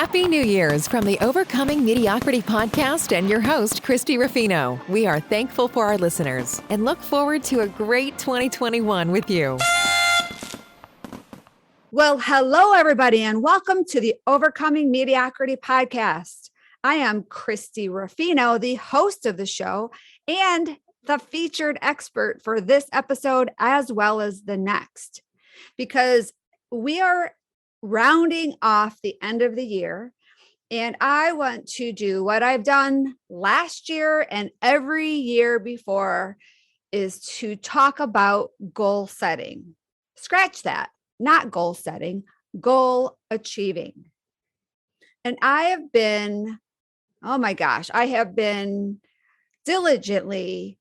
Happy New Year's from the Overcoming Mediocrity podcast and your host, Christie Ruffino. We are thankful for our listeners and look forward to a great 2021 with you. Well, hello, everybody, and welcome to the Overcoming Mediocrity podcast. I am Christie Ruffino, the host of the show and the featured expert for this episode as well as the next, because we are rounding off the end of the year, and I want to do what I've done last year and every year before, is to talk about goal setting. Scratch that, not goal setting, goal achieving. And I have been diligently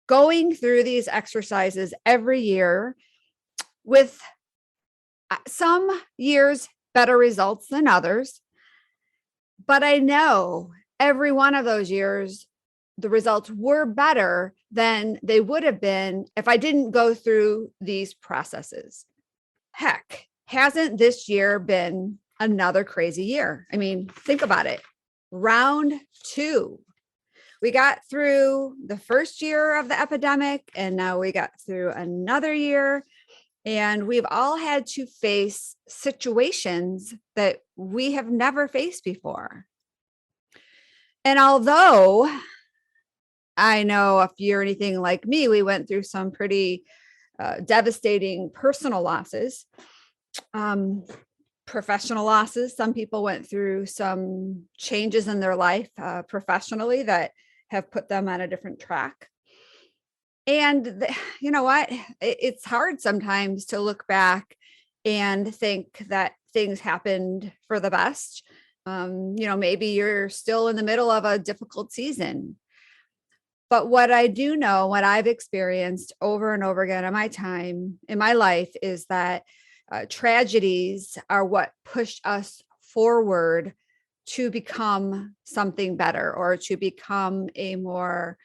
going through these exercises every year, with some years better results than others. But I know every one of those years, the results were better than they would have been if I didn't go through these processes. Heck, hasn't this year been another crazy year? I mean, think about it. Round 2. We got through the first year of the epidemic, and now we got through another year. And we've all had to face situations that we have never faced before. And although I know if you're anything like me, we went through some pretty devastating personal losses, professional losses. Some people went through some changes in their life professionally that have put them on a different track. And you know what? It's hard sometimes to look back and think that things happened for the best. Maybe you're still in the middle of a difficult season. But what I do know, what I've experienced over and over again in my life, is that tragedies are what push us forward to become something better, or to become a more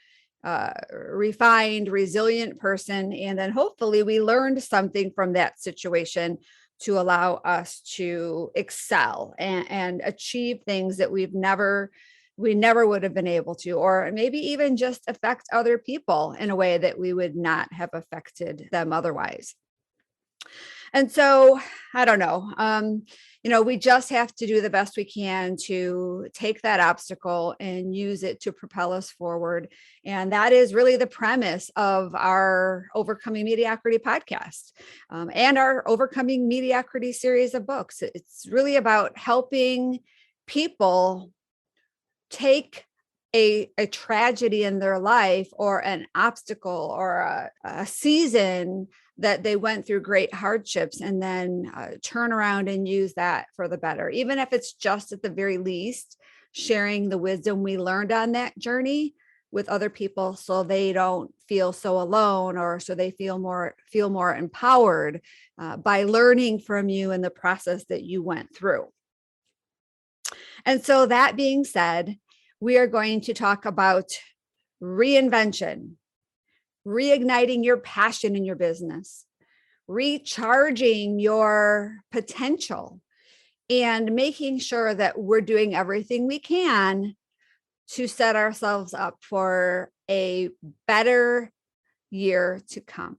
refined, resilient person. And then hopefully we learned something from that situation to allow us to excel and achieve things that we never would have been able to, or maybe even just affect other people in a way that we would not have affected them otherwise. And so, I don't know, we just have to do the best we can to take that obstacle and use it to propel us forward. And that is really the premise of our Overcoming Mediocrity podcast and our Overcoming Mediocrity series of books. It's really about helping people take a tragedy in their life, or an obstacle, or a season that they went through great hardships, and then turn around and use that for the better. Even if it's just at the very least sharing the wisdom we learned on that journey with other people, so they don't feel so alone, or so they feel more empowered by learning from you in the process that you went through. And so, that being said, we are going to talk about reinvention, reigniting your passion in your business, recharging your potential, and making sure that we're doing everything we can to set ourselves up for a better year to come.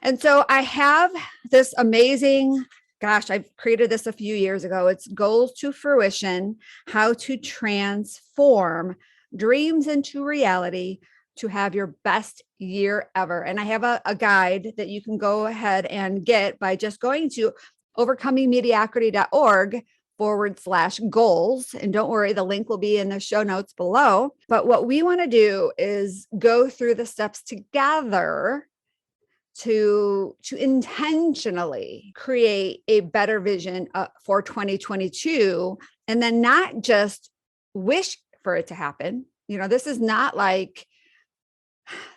And so I have this amazing, I've created this a few years ago. It's Goals to Fruition: How to Transform Dreams into Reality to Have Your Best Year Ever. And I have a guide that you can go ahead and get by just going to overcomingmediocrity.org/goals. And don't worry, the link will be in the show notes below. But what we want to do is go through the steps together to intentionally create a better vision for 2022, and then not just wish for it to happen. This is not like,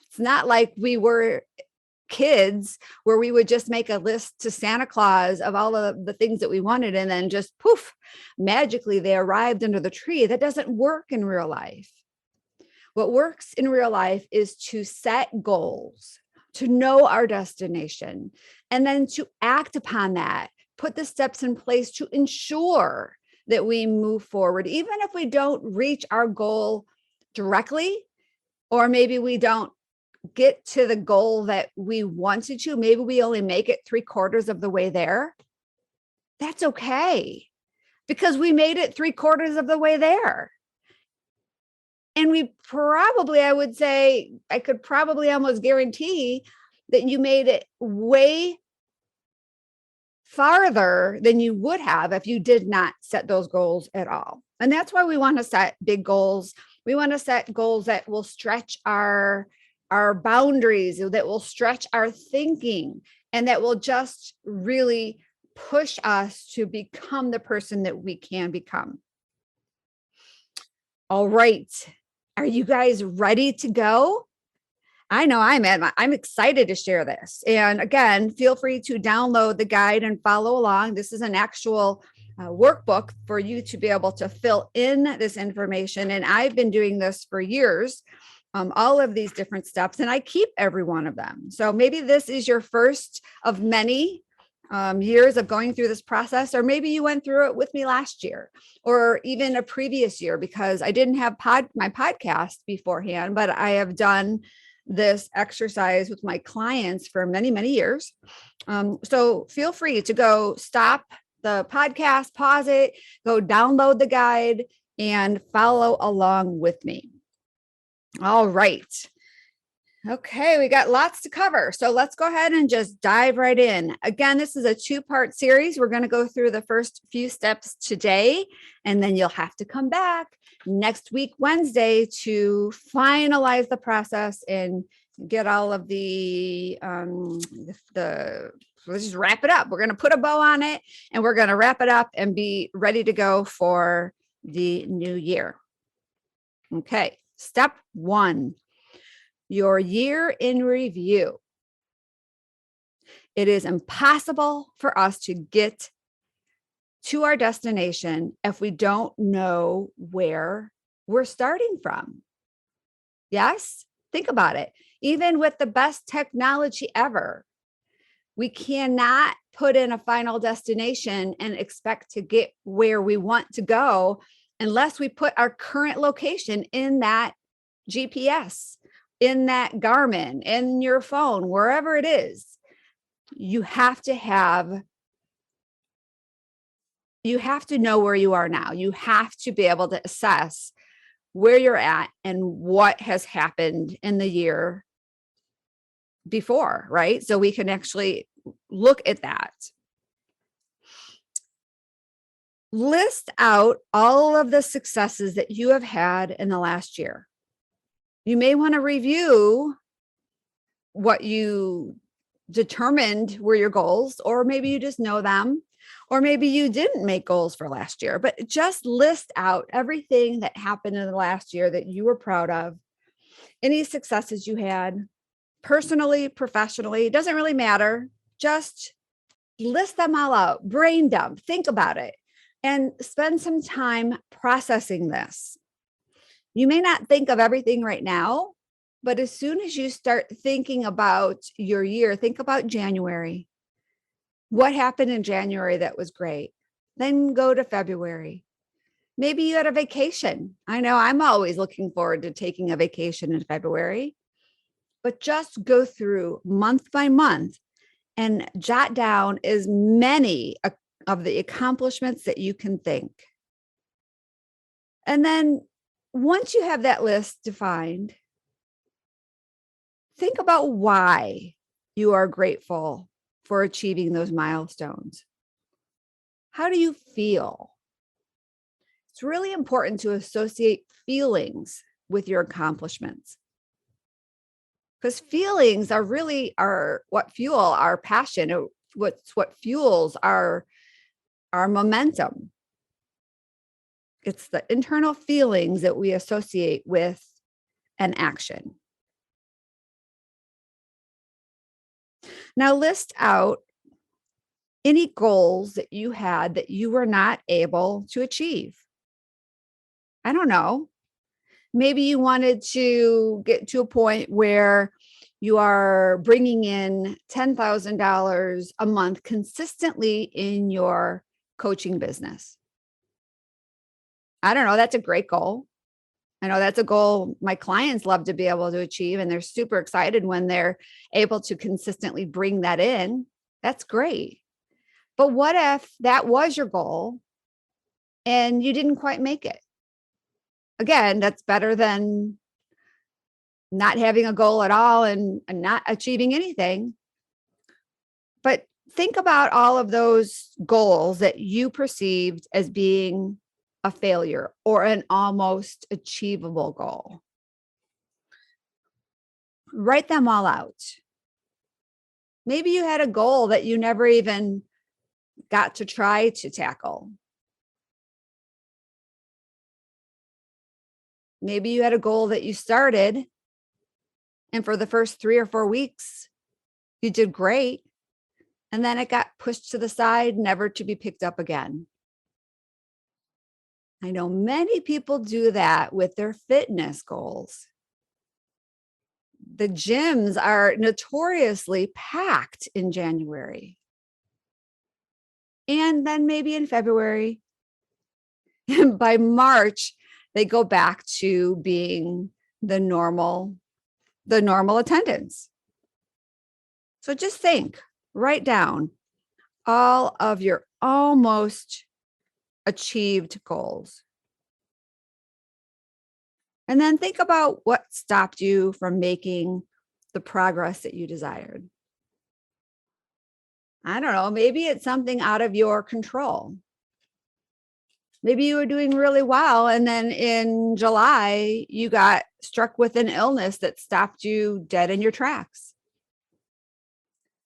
it's not like we were kids where we would just make a list to Santa Claus of all of the things that we wanted, and then just poof, magically they arrived under the tree. That doesn't work in real life. What works in real life is to set goals, to know our destination, and then to act upon that put the steps in place to ensure that we move forward, even if we don't reach our goal directly, or maybe we don't get to the goal that we wanted to. Maybe we only make it 3/4 of the way there. That's okay, because we made it 3/4 of the way there. And we probably, I would say, I could probably almost guarantee that you made it way farther than you would have if you did not set those goals at all. And that's why we want to set big goals. We want to set goals that will stretch our boundaries, that will stretch our thinking, and that will just really push us to become the person that we can become. All right. Are you guys ready to go? I know I'm excited to share this. And again, feel free to download the guide and follow along. This is an actual workbook for you to be able to fill in this information. And I've been doing this for years, all of these different steps, and I keep every one of them. So maybe this is your first of many years of going through this process, or maybe you went through it with me last year or even a previous year, because I didn't have my podcast beforehand, but I have done this exercise with my clients for many, many years. So feel free to go stop the podcast, pause it, go download the guide, and follow along with me. All right. Okay, we got lots to cover. So let's go ahead and just dive right in. Again, this is a 2-part series. We're going to go through the first few steps today, and then you'll have to come back next week, Wednesday, to finalize the process and get all of let's just wrap it up. We're going to put a bow on it, and we're going to wrap it up and be ready to go for the new year. Okay, step 1. Your year in review. It is impossible for us to get to our destination if we don't know where we're starting from. Yes? Think about it. Even with the best technology ever, we cannot put in a final destination and expect to get where we want to go unless we put our current location in that GPS, in that Garmin, in your phone, wherever it is. You have to know where you are now. You have to be able to assess where you're at and what has happened in the year before, right? So we can actually look at that. List out all of the successes that you have had in the last year. You may want to review what you determined were your goals, or maybe you just know them, or maybe you didn't make goals for last year, but just list out everything that happened in the last year that you were proud of, any successes you had, personally, professionally, it doesn't really matter. Just list them all out, brain dump, think about it, and spend some time processing this. You may not think of everything right now, but as soon as you start thinking about your year, think about January. What happened in January that was great? Then go to February. Maybe you had a vacation. I know I'm always looking forward to taking a vacation in February, but just go through month by month and jot down as many of the accomplishments that you can think. And then once you have that list defined, think about why you are grateful for achieving those milestones. How do you feel? It's really important to associate feelings with your accomplishments, because feelings are what fuel our passion. What fuels our momentum. It's the internal feelings that we associate with an action. Now list out any goals that you had that you were not able to achieve. I don't know. Maybe you wanted to get to a point where You are bringing in $10,000 a month consistently in your coaching business. I don't know, that's a great goal. I know that's a goal my clients love to be able to achieve, and they're super excited when they're able to consistently bring that in. That's great. But what if that was your goal and you didn't quite make it? Again, that's better than not having a goal at all and not achieving anything. But think about all of those goals that you perceived as being a failure or an almost achievable goal. Write them all out. Maybe you had a goal that you never even got to try to tackle. Maybe you had a goal that you started, and for the first 3 or 4 weeks, you did great. And then it got pushed to the side, never to be picked up again. I know many people do that with their fitness goals. The gyms are notoriously packed in January. And then maybe in February. By March, they go back to being the normal attendance. So just think, write down all of your almost achieved goals. And then think about what stopped you from making the progress that you desired. I don't know, maybe it's something out of your control. Maybe you were doing really well, and then in July, you got struck with an illness that stopped you dead in your tracks.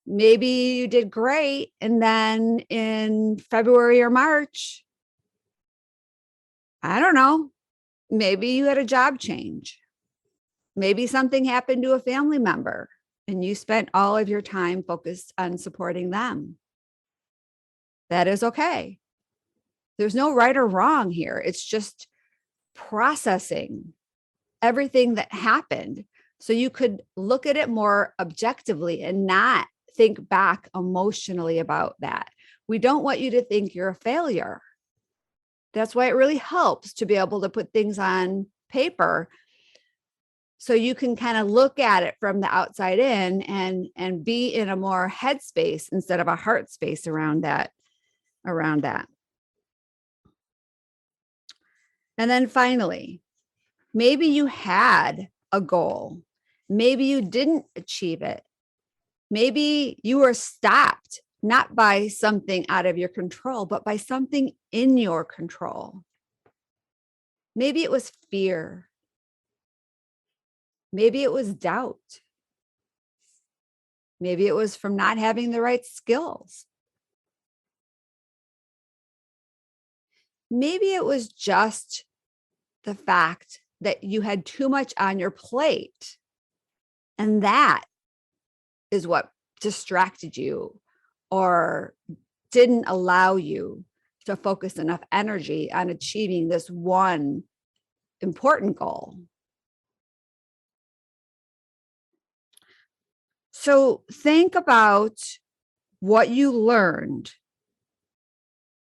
Maybe you did great, and then in February or March, I don't know, maybe you had a job change. Maybe something happened to a family member and you spent all of your time focused on supporting them. That is okay. There's no right or wrong here. It's just processing everything that happened so you could look at it more objectively and not think back emotionally about that. We don't want you to think you're a failure. That's why it really helps to be able to put things on paper so you can kind of look at it from the outside in and be in a more head space instead of a heart space around that. And then finally, maybe you had a goal. Maybe you didn't achieve it. Maybe you were stopped, not by something out of your control, but by something in your control. Maybe it was fear. Maybe it was doubt. Maybe it was from not having the right skills. Maybe it was just the fact that you had too much on your plate. And that is what distracted you or didn't allow you to focus enough energy on achieving this one important goal. So think about what you learned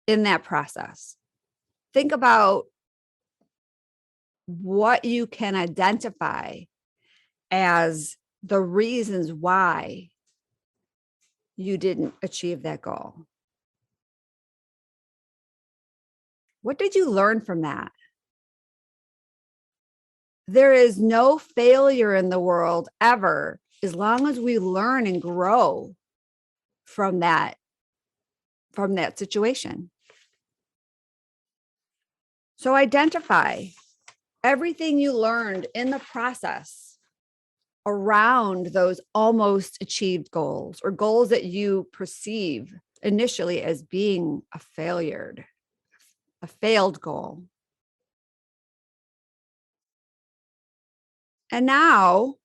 in that process. Think about what you can identify as the reasons why you didn't achieve that goal. What did you learn from that? There is no failure in the world ever, as long as we learn and grow from that situation. So identify everything you learned in the process around those almost achieved goals or goals that you perceive initially as being a failed goal. And now,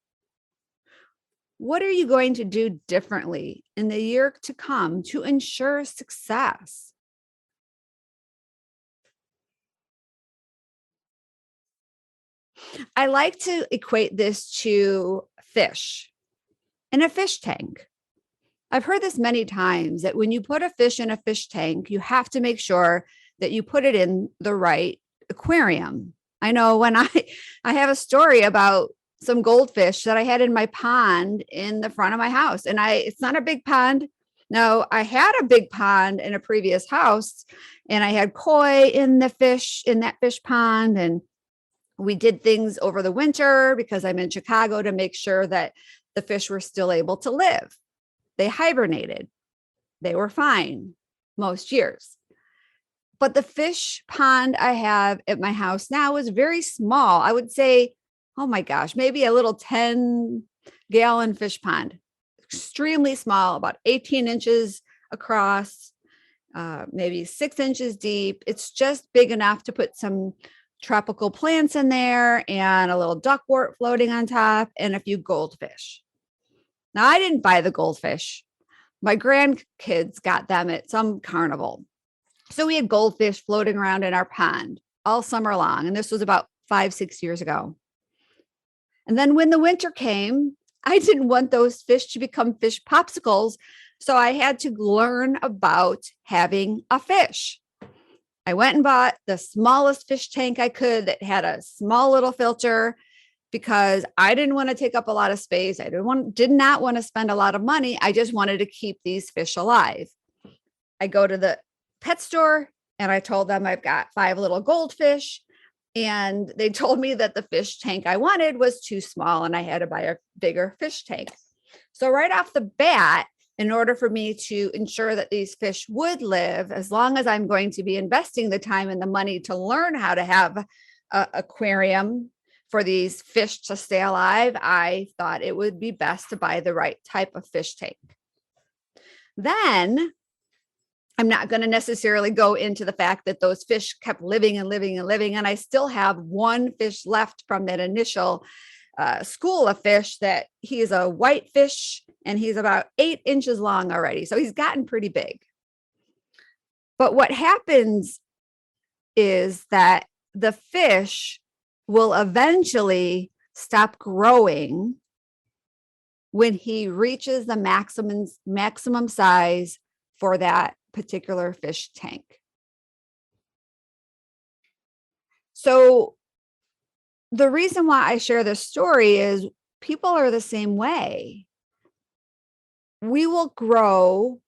what are you going to do differently in the year to come to ensure success? I like to equate this to fish. in a fish tank. I've heard this many times that when you put a fish in a fish tank, you have to make sure that you put it in the right aquarium. I know when I have a story about some goldfish that I had in my pond in the front of my house. And it's not a big pond. No, I had a big pond in a previous house, and I had koi in that fish pond. And we did things over the winter because I'm in Chicago to make sure that the fish were still able to live. They hibernated. They were fine most years. But the fish pond I have at my house now is very small. I would say, oh my gosh, maybe a little 10-gallon fish pond. Extremely small, about 18 inches across, maybe 6 inches deep. It's just big enough to put some tropical plants in there and a little duckwort floating on top and a few goldfish. Now, I didn't buy the goldfish. My grandkids got them at some carnival. So we had goldfish floating around in our pond all summer long. And this was about 5-6 years ago. And then when the winter came, I didn't want those fish to become fish popsicles. So I had to learn about having a fish. I went and bought the smallest fish tank I could that had a small little filter, because I didn't want to take up a lot of space. I did not want to spend a lot of money. I just wanted to keep these fish alive. I go to the pet store and I told them I've got 5 little goldfish, and they told me that the fish tank I wanted was too small and I had to buy a bigger fish tank. So right off the bat, in order for me to ensure that these fish would live, as long as I'm going to be investing the time and the money to learn how to have an aquarium for these fish to stay alive, I thought it would be best to buy the right type of fish tank. Then I'm not going to necessarily go into the fact that those fish kept living and living and living. And I still have one fish left from that initial school of fish, that he is a white fish and he's about 8 inches long already. So he's gotten pretty big. But what happens is that the fish will eventually stop growing when he reaches the maximum size for that particular fish tank. So the reason why I share this story is people are the same way. We will grow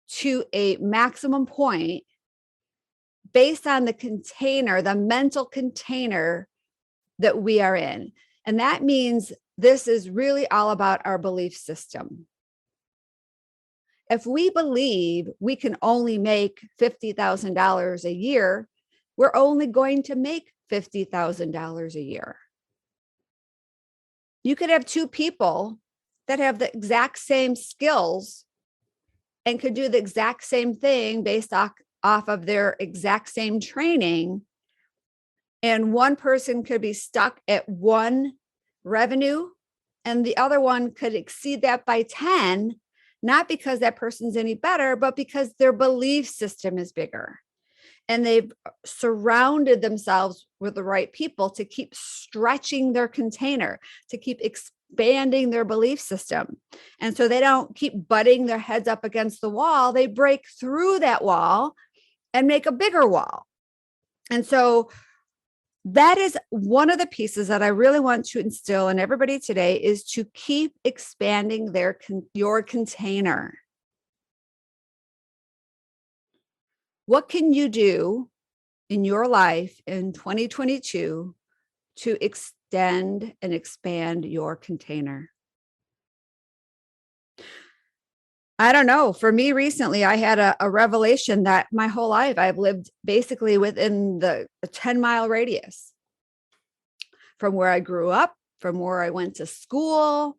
to a maximum point based on the container, the mental container that we are in. And that means this is really all about our belief system. If we believe we can only make $50,000 a year, we're only going to make $50,000 a year. You could have 2 people that have the exact same skills and could do the exact same thing based off of their exact same training. And one person could be stuck at 1 revenue and the other one could exceed that by 10, not because that person's any better, but because their belief system is bigger. And they've surrounded themselves with the right people to keep stretching their container, to keep expanding their belief system. And so they don't keep butting their heads up against the wall. They break through that wall and make a bigger wall. And so that is one of the pieces that I really want to instill in everybody today, is to keep expanding your container. What can you do in your life in 2022 to extend and expand your container? I don't know. For me recently, I had a revelation that my whole life I've lived basically within the 10-mile radius from where I grew up, from where I went to school,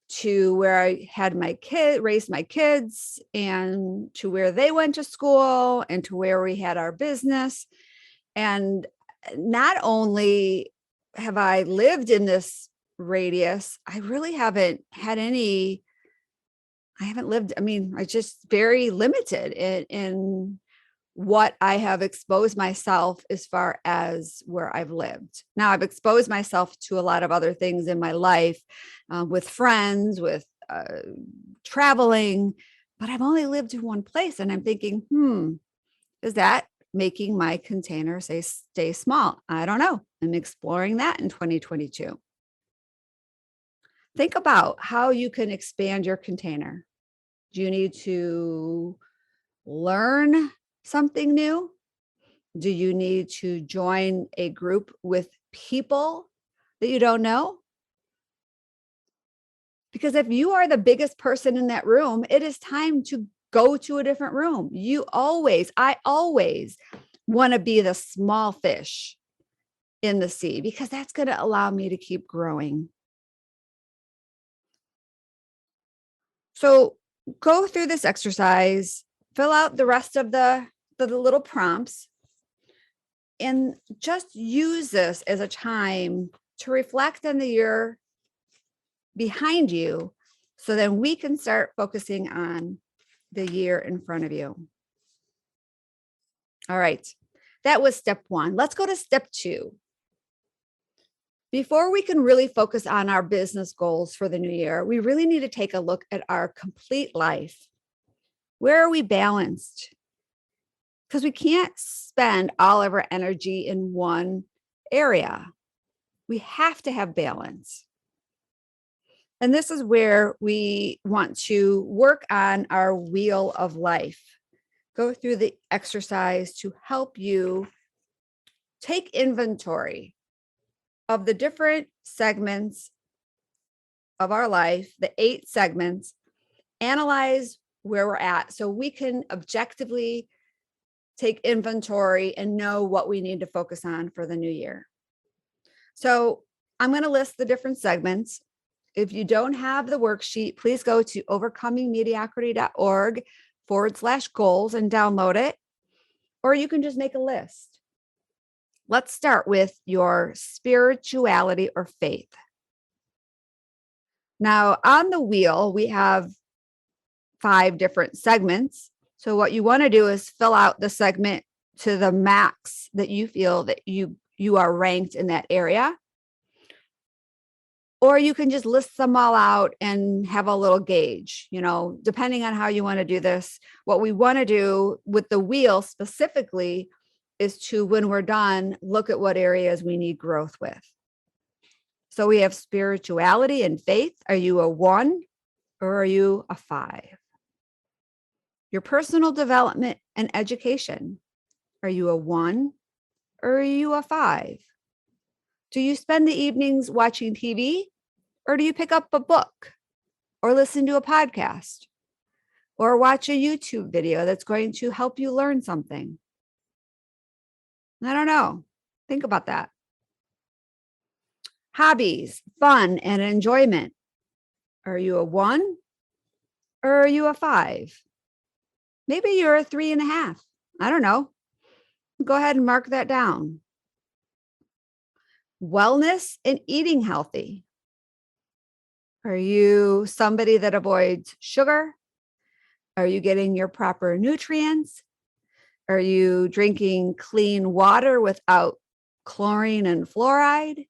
to where I had raised my kids, and to where they went to school, and to where we had our business. And not only have I lived in this radius, I really haven't had I just very limited in what I have exposed myself as far as where I've lived. Now, I've exposed myself to a lot of other things in my life, with friends, with traveling, but I've only lived in one place. And I'm thinking, is that making my container stay small? I don't know. I'm exploring that in 2022. Think about how you can expand your container. Do you need to learn something new? Do you need to join a group with people that you don't know? Because if you are the biggest person in that room, it is time to go to a different room. I always want to be the small fish in the sea, because that's going to allow me to keep growing. So go through this exercise, fill out the rest of the little prompts, and just use this as a time to reflect on the year behind you, so then we can start focusing on the year in front of you. All right, that was step 1. Let's go to step 2. Before we can really focus on our business goals for the new year, we really need to take a look at our complete life. Where are we balanced? Because we can't spend all of our energy in one area. We have to have balance. And this is where we want to work on our wheel of life. Go through the exercise to help you take inventory of the different segments of our life, the 8 segments, analyze where we're at so we can objectively take inventory and know what we need to focus on for the new year. So I'm going to list the different segments. If you don't have the worksheet, please go to overcomingmediocrity.org/goals and download it, or you can just make a list. Let's start with your spirituality or faith. Now, on the wheel, we have 5 different segments. So what you want to do is fill out the segment to the max that you feel that you are ranked in that area. Or you can just list them all out and have a little gauge, depending on how you want to do this. What we want to do with the wheel specifically is to, when we're done, look at what areas we need growth with. So we have spirituality and faith. Are you a 1 or are you a 5? Your personal development and education. Are you a 1 or are you a 5? Do you spend the evenings watching TV, or do you pick up a book or listen to a podcast or watch a YouTube video that's going to help you learn something? I don't know. Think about that. Hobbies, fun, and enjoyment. Are you a 1 or are you a 5? Maybe you're a 3.5. I don't know. Go ahead and mark that down. Wellness and eating healthy. Are you somebody that avoids sugar? Are you getting your proper nutrients? Are you drinking clean water without chlorine and fluoride?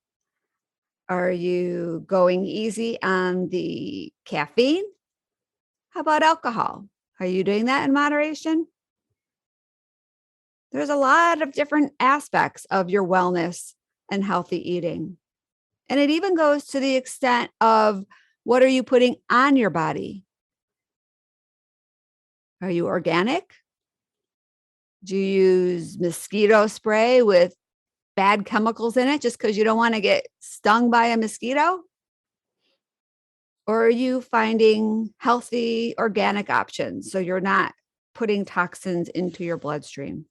Are you going easy on the caffeine? How about alcohol? Are you doing that in moderation? There's a lot of different aspects of your wellness and healthy eating. And it even goes to the extent of, what are you putting on your body? Are you organic? Do you use mosquito spray with bad chemicals in it just because you don't want to get stung by a mosquito? Or are you finding healthy organic options so you're not putting toxins into your bloodstream?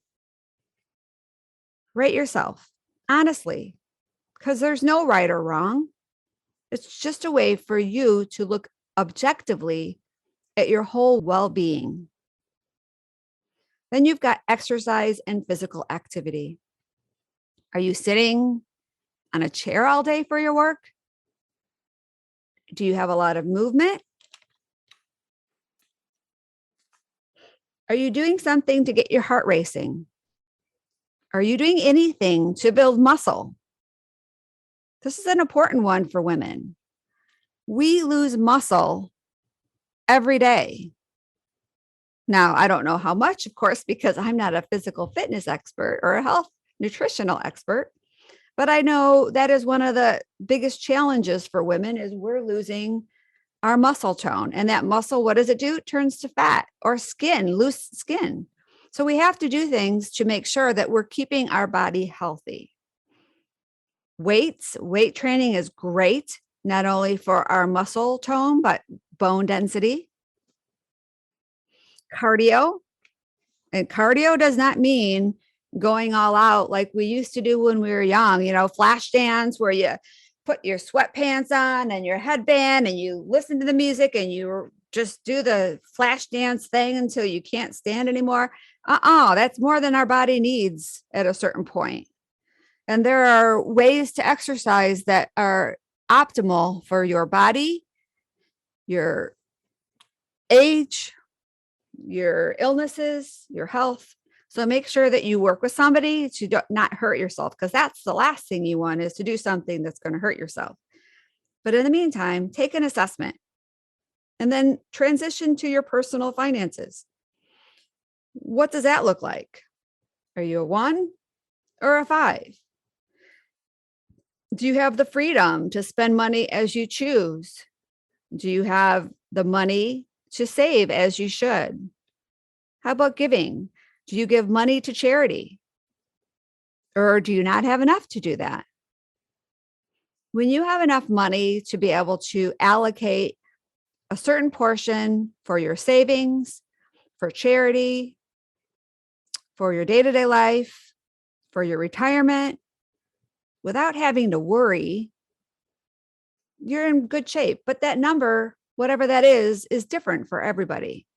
Rate yourself, honestly, because there's no right or wrong. It's just a way for you to look objectively at your whole well-being. Then you've got exercise and physical activity. Are you sitting on a chair all day for your work? Do you have a lot of movement? Are you doing something to get your heart racing? Are you doing anything to build muscle? This is an important one for women. We lose muscle every day. Now, I don't know how much, of course, because I'm not a physical fitness expert or a health nutritional expert, but I know that is one of the biggest challenges for women is we're losing our muscle tone. And that muscle, what does it do? It turns to fat or skin, loose skin. So we have to do things to make sure that we're keeping our body healthy. Weight training is great, not only for our muscle tone, but bone density. Cardio. And cardio does not mean going all out like we used to do when we were young, flash dance where you put your sweatpants on and your headband and you listen to the music and you just do the flash dance thing until you can't stand anymore. That's more than our body needs at a certain point. And there are ways to exercise that are optimal for your body, your age, your illnesses, your health. So make sure that you work with somebody to not hurt yourself, because that's the last thing you want, is to do something that's going to hurt yourself. But in the meantime, take an assessment and then transition to your personal finances. What does that look like? Are you a 1 or a 5? Do you have the freedom to spend money as you choose? Do you have the money to save as you should? How about giving? Do you give money to charity? Or do you not have enough to do that? When you have enough money to be able to allocate a certain portion for your savings, for charity, for your day-to-day life, for your retirement, without having to worry, you're in good shape. But that number, whatever that is different for everybody.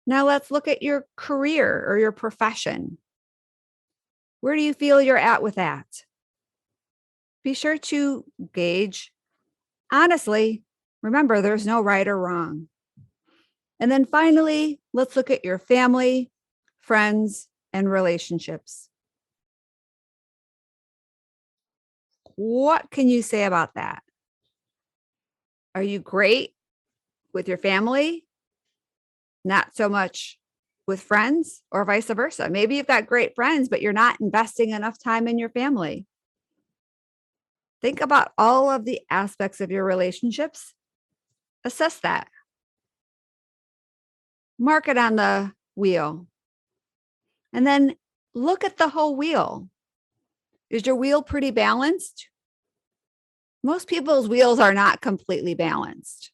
Now let's look at your career or your profession. Where do you feel you're at with that? Be sure to gauge. Honestly, remember, there's no right or wrong. And then finally, let's look at your family, friends, and relationships. What can you say about that? Are you great with your family? Not so much with friends, or vice versa? Maybe you've got great friends, but you're not investing enough time in your family. Think about all of the aspects of your relationships. Assess that. Mark it on the wheel. And then look at the whole wheel. Is your wheel pretty balanced? Most people's wheels are not completely balanced.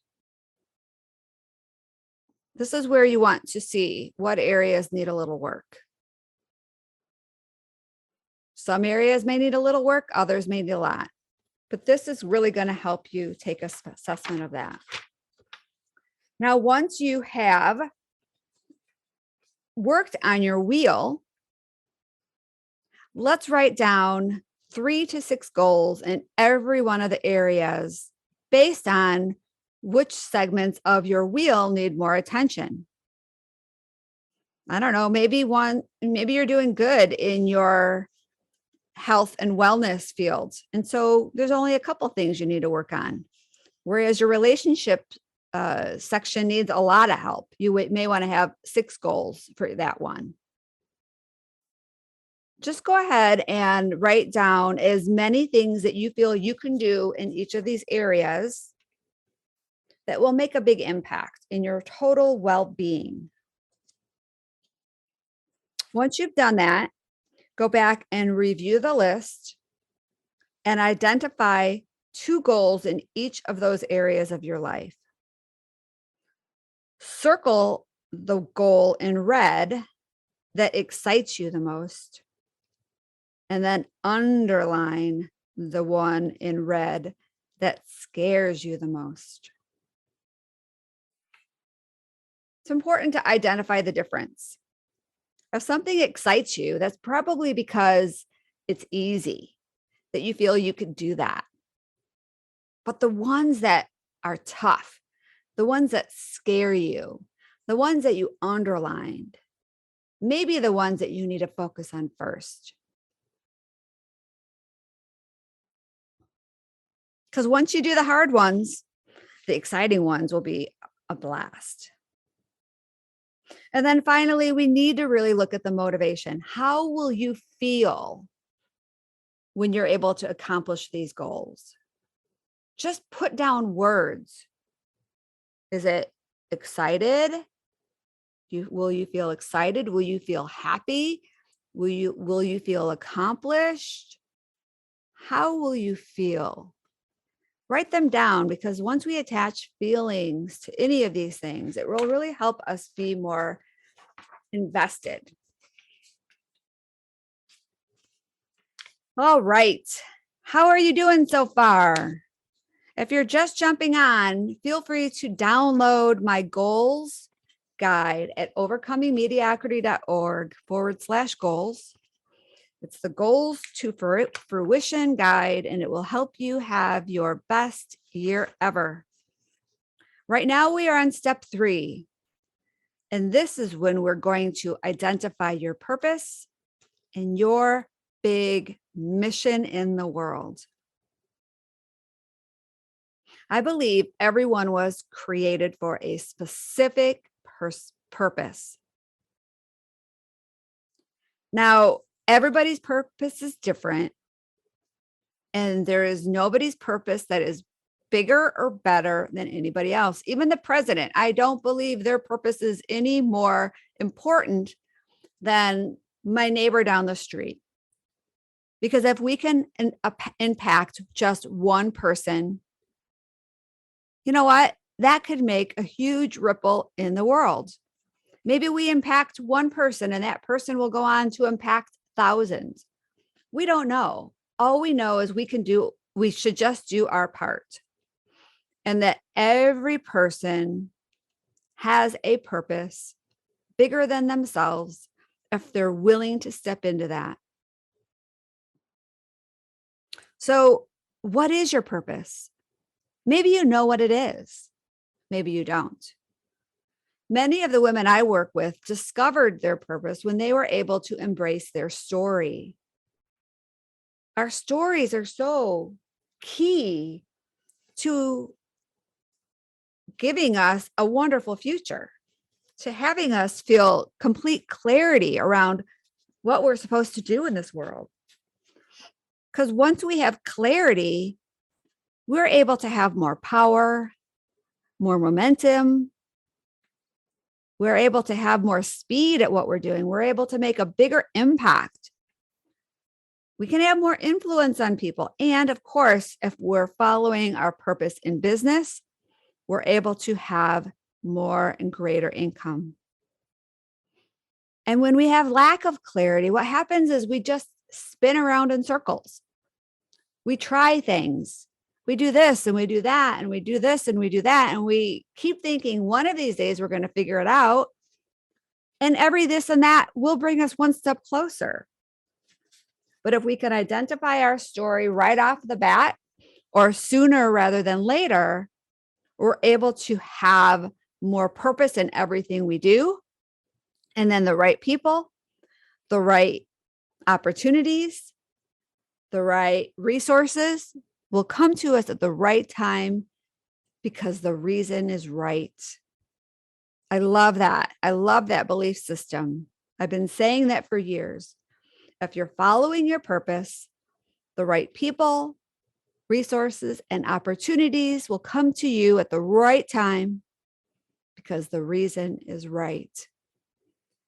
This is where you want to see what areas need a little work. Some areas may need a little work, others may need a lot. But this is really going to help you take an assessment of that. Now, once you have worked on your wheel, let's write down 3 to 6 goals in every one of the areas based on which segments of your wheel need more attention. I don't know, maybe you're doing good in your health and wellness field. And so there's only a couple things you need to work on. Whereas your relationship section needs a lot of help. You may want to have 6 goals for that one. Just go ahead and write down as many things that you feel you can do in each of these areas that will make a big impact in your total well-being. Once you've done that, go back and review the list and identify 2 goals in each of those areas of your life. Circle the goal in red that excites you the most, and then underline the one in red that scares you the most. It's important to identify the difference. If something excites you, that's probably because it's easy, that you feel you could do that. But the ones that are tough, the ones that scare you, the ones that you underlined, maybe the ones that you need to focus on first. Because once you do the hard ones, the exciting ones will be a blast. And then finally, we need to really look at the motivation. How will you feel when you're able to accomplish these goals? Just put down words. Is it excited? Will you feel excited? Will you feel happy? Will you feel accomplished? How will you feel? Write them down, because once we attach feelings to any of these things, it will really help us be more invested. All right. How are you doing so far? If you're just jumping on, feel free to download my goals guide at overcomingmediocrity.org/goals. It's the Goals to Fruition guide, and it will help you have your best year ever. Right now, we are on step 3, and this is when we're going to identify your purpose and your big mission in the world. I believe everyone was created for a specific purpose. Now, everybody's purpose is different, and there is nobody's purpose that is bigger or better than anybody else. Even the president, I don't believe their purpose is any more important than my neighbor down the street. Because if we can impact just one person, you know what? That could make a huge ripple in the world. Maybe we impact one person and that person will go on to impact thousands. We don't know. All we know is we should just do our part. And that every person has a purpose bigger than themselves if they're willing to step into that. So, what is your purpose? Maybe you know what it is. Maybe you don't. Many of the women I work with discovered their purpose when they were able to embrace their story. Our stories are so key to giving us a wonderful future, to having us feel complete clarity around what we're supposed to do in this world. Because once we have clarity, we're able to have more power, more momentum. We're able to have more speed at what we're doing. We're able to make a bigger impact. We can have more influence on people. And of course, if we're following our purpose in business, we're able to have more and greater income. And when we have lack of clarity, what happens is we just spin around in circles. We try things. We do this and we do that, and we do this and we do that. And we keep thinking one of these days we're going to figure it out. And every this and that will bring us one step closer. But if we can identify our story right off the bat, or sooner rather than later, we're able to have more purpose in everything we do. And then the right people, the right opportunities, the right resources will come to us at the right time because the reason is right. I love that. I love that belief system. I've been saying that for years. If you're following your purpose, the right people, resources, and opportunities will come to you at the right time because the reason is right.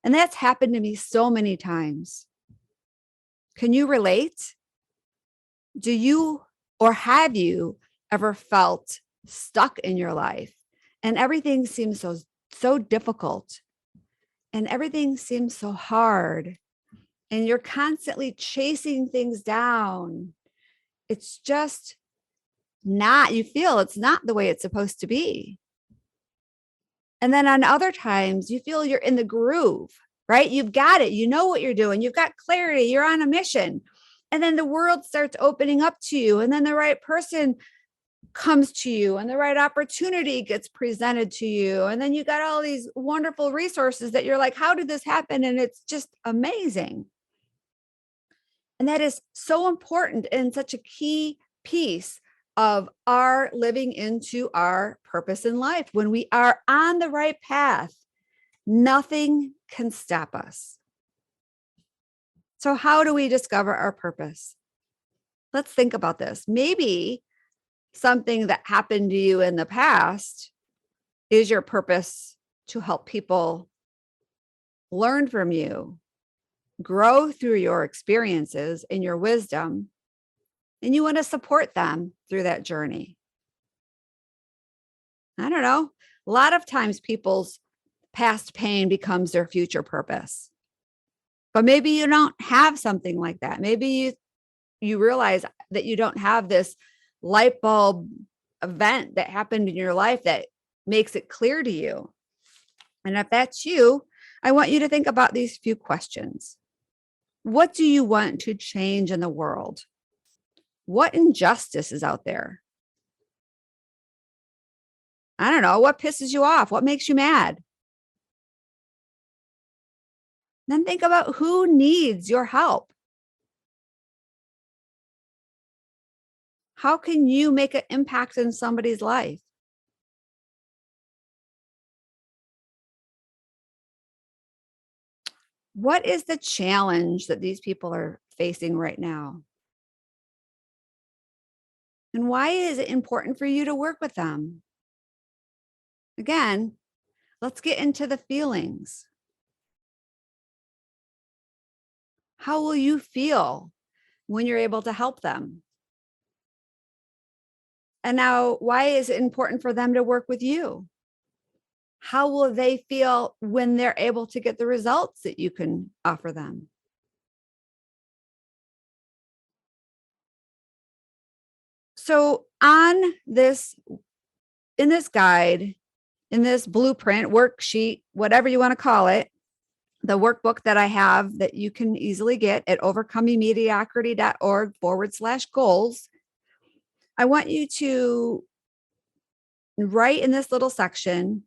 And that's happened to me so many times. Can you relate? Do you or have you ever felt stuck in your life and everything seems so difficult and everything seems so hard and you're constantly chasing things down? It's just not, you feel it's not the way it's supposed to be. And then on other times, you feel you're in the groove, right? You've got it. You know what you're doing. You've got clarity. You're on a mission. And then the world starts opening up to you. And then the right person comes to you and the right opportunity gets presented to you. And then you got all these wonderful resources that you're like, how did this happen? And it's just amazing. And that is so important and such a key piece of our living into our purpose in life. When we are on the right path, nothing can stop us. So how do we discover our purpose? Let's think about this. Maybe something that happened to you in the past is your purpose to help people learn from you, grow through your experiences and your wisdom, and you want to support them through that journey. I don't know. A lot of times people's past pain becomes their future purpose. But maybe you don't have something like that. Maybe you realize that you don't have this light bulb event that happened in your life that makes it clear to you. And if that's you, I want you to think about these few questions. What do you want to change in the world? What injustice is out there? I don't know. What pisses you off? What makes you mad? Then think about who needs your help. How can you make an impact in somebody's life? What is the challenge that these people are facing right now? And why is it important for you to work with them? Again, let's get into the feelings. How will you feel when you're able to help them? And now, why is it important for them to work with you? How will they feel when they're able to get the results that you can offer them? So in this guide, in this blueprint, worksheet, whatever you want to call it, the workbook that I have that you can easily get at overcomingnmediocrity.org/goals, I want you to write in this little section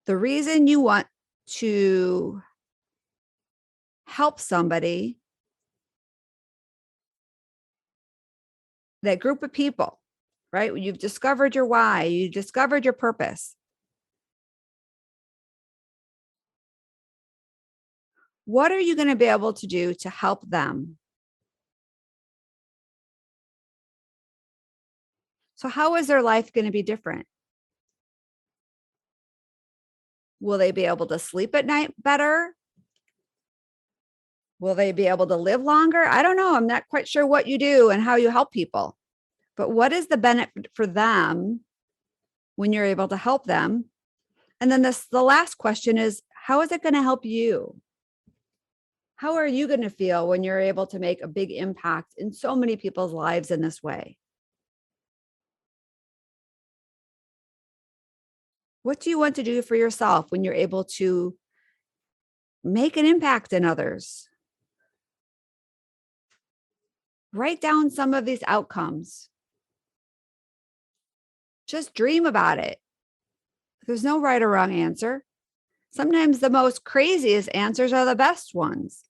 the reason you want to help somebody, that group of people, right? You've discovered your why, you discovered your purpose. What are you going to be able to do to help them? So how is their life going to be different? Will they be able to sleep at night better? Will they be able to live longer? I don't know. I'm not quite sure what you do and how you help people. But what is the benefit for them when you're able to help them? And then the last question is, how is it going to help you? How are you going to feel when you're able to make a big impact in so many people's lives in this way? What do you want to do for yourself when you're able to make an impact in others? Write down some of these outcomes. Just dream about it. There's no right or wrong answer. Sometimes the most craziest answers are the best ones.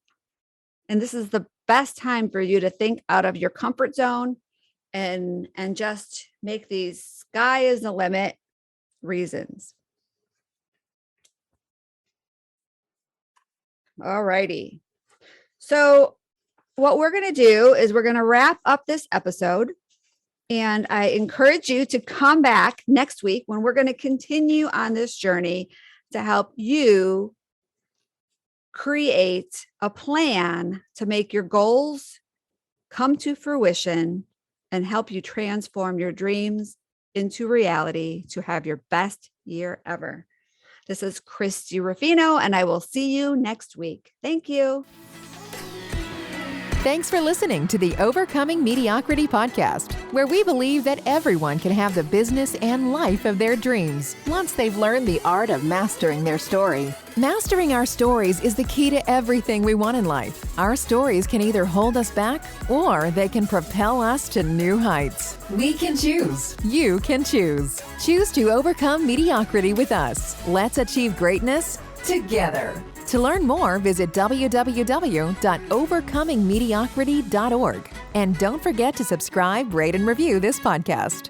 And this is the best time for you to think out of your comfort zone and just make these sky is the limit reasons. All righty. So what we're going to do is we're going to wrap up this episode. And I encourage you to come back next week when we're going to continue on this journey to help you create a plan to make your goals come to fruition and help you transform your dreams into reality to have your best year ever. This is Christie Ruffino, and I will see you next week. Thank you. Thanks for listening to the Overcoming Mediocrity podcast, where we believe that everyone can have the business and life of their dreams once they've learned the art of mastering their story. Mastering our stories is the key to everything we want in life. Our stories can either hold us back or they can propel us to new heights. We can choose. You can choose. Choose to overcome mediocrity with us. Let's achieve greatness together. To learn more, visit www.overcomingmediocrity.org. And don't forget to subscribe, rate, and review this podcast.